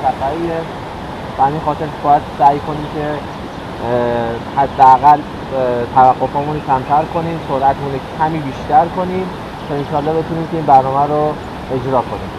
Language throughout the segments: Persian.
مرتفعیه و همین خاطر باید سعی کنیم که حداقل توقفمون رو کمتر کنیم، سرعتمون رو کمی بیشتر کنیم تا انشالله بتونیم که این برنامه رو اجرا کنیم.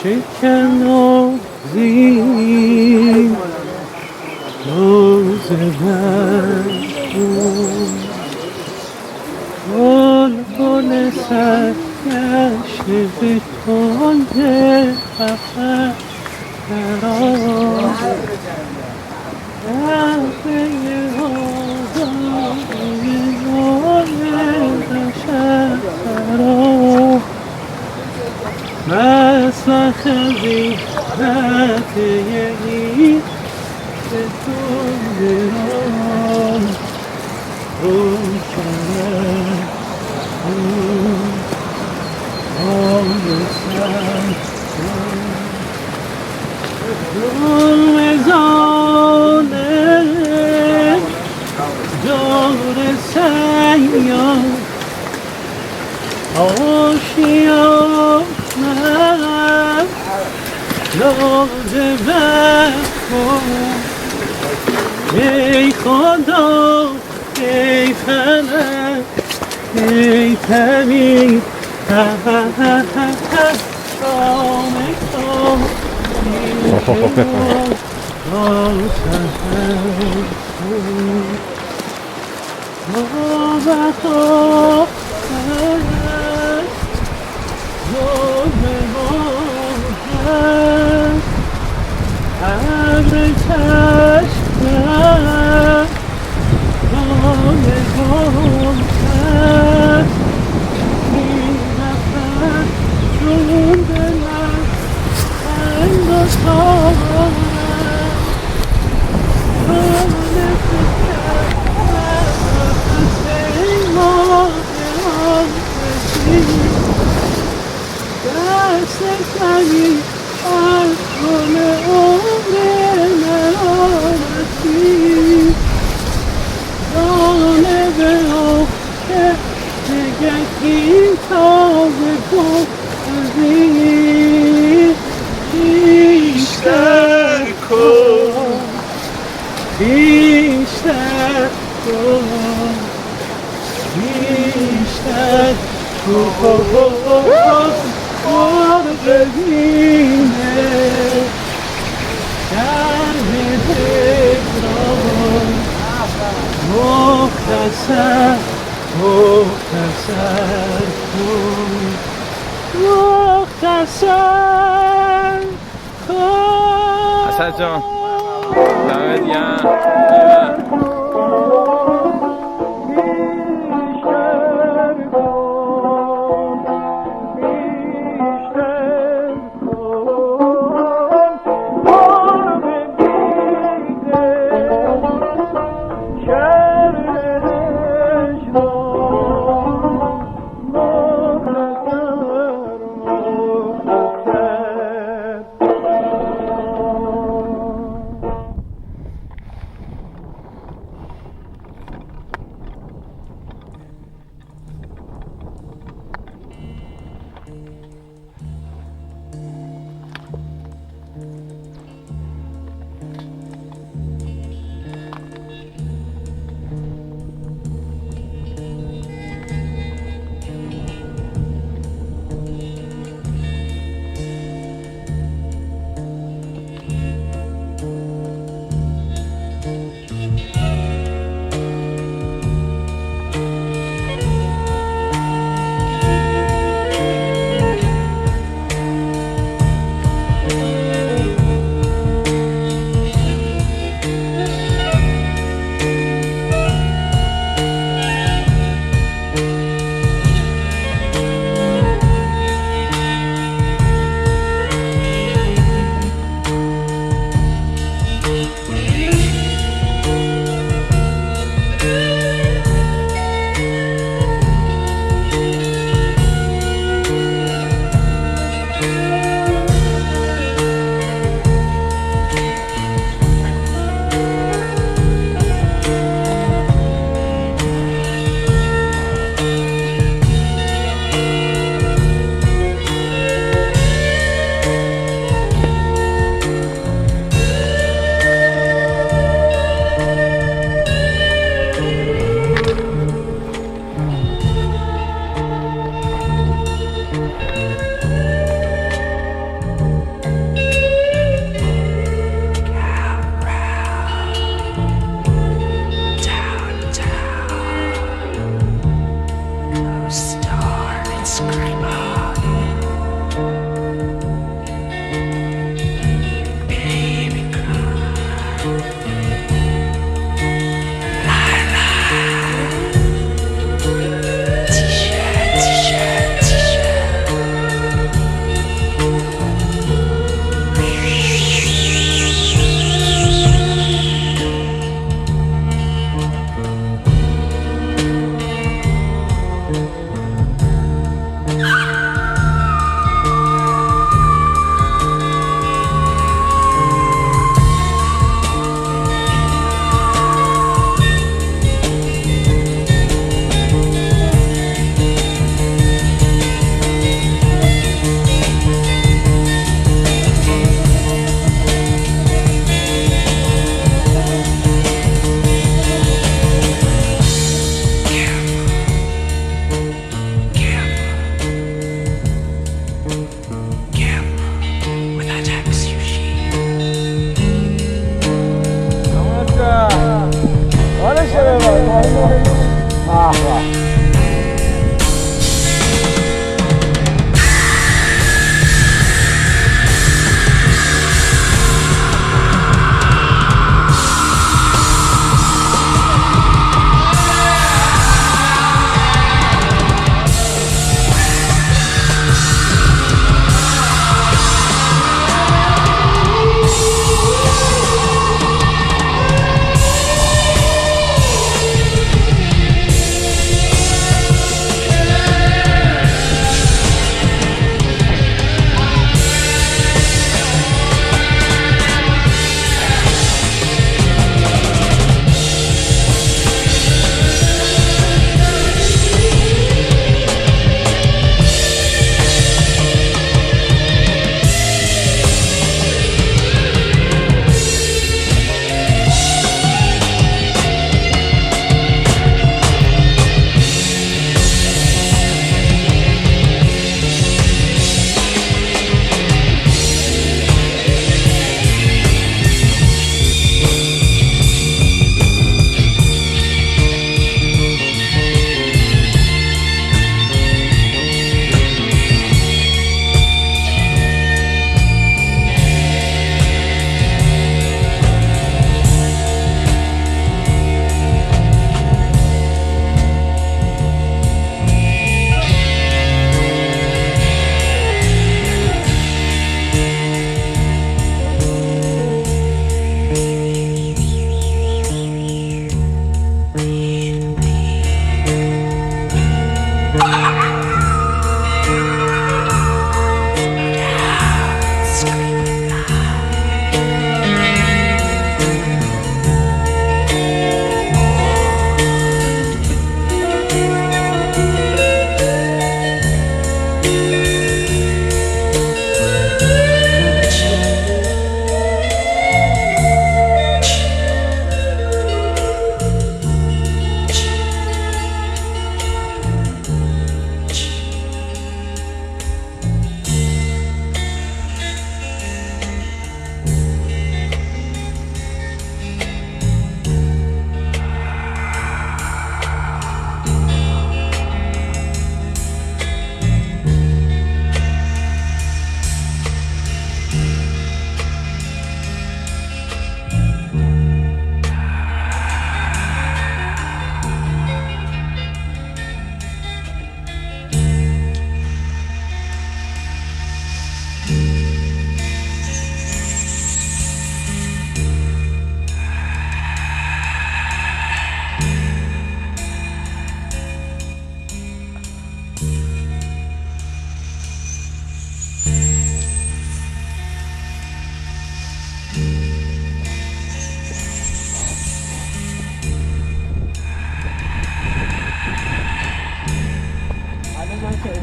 شکن و زین روز مجنون گل گل سرگشته به تند خفت دراز رفته آزادی نای قشنگ دراز مثل خزینت یکی به تو درام روشن آموزن ظلم ظالم دور سیاه آشیان لازمه ای خدا ای فلک ای تنی شام حسن جان دمت گرم.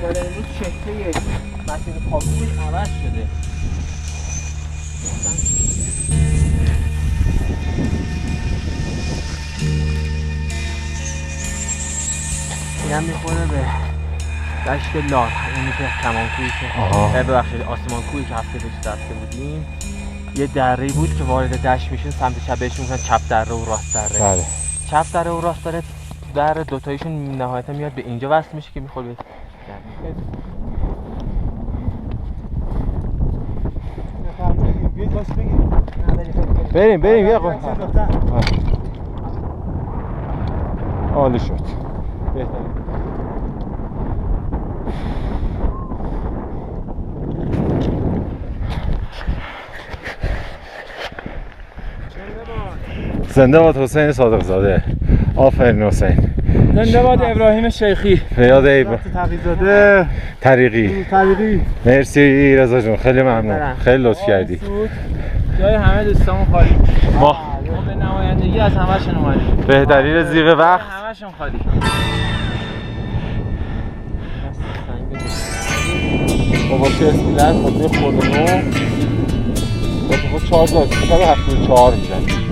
داره امروز چهره مسیر پاکوش عوض شده. اینم میخوره به دشت لار، اونی که کمانکویی که ببخشید آسمان کویی که هفته پیش رفته بودیم. یه دره بود که وارد دشت میشین سمت چپ بهش میگن چپ دره و راست دره. بله. چپ دره و راست دره در دوتایشون نهایتا میاد به اینجا وصل میشه که میخوره به بریم یه قطعه عالی شد. بهتره. زنده باد حسین صادق زاده. آفرین حسین. زنده باد ابراهیم شیخی. یاد تقی‌زاده طریقی. مرسی رضا جون، خیلی ممنون، خیلی لطف کردی. جای همه دوستامون خالی. ما به نمایندگی از همه‌شون اومدیم. به دلیل زیغ وقت همه‌شون خالی. بابا چه اسمیلن خاطر خلنو با 4 دار 74 میزن.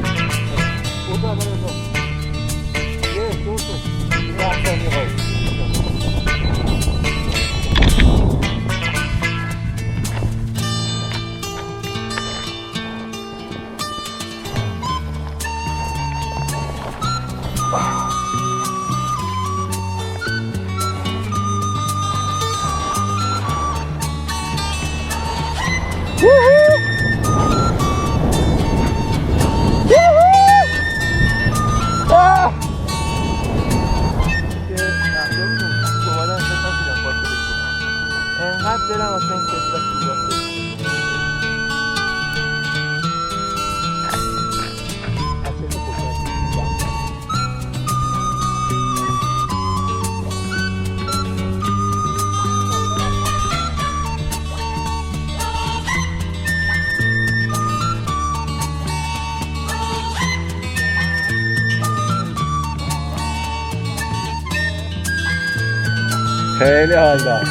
خیلی حال داد.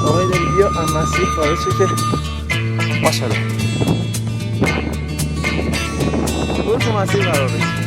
آقای داری بیا مسیح خارج شد که ماشاءالله برو تو مسیح قرار بشی.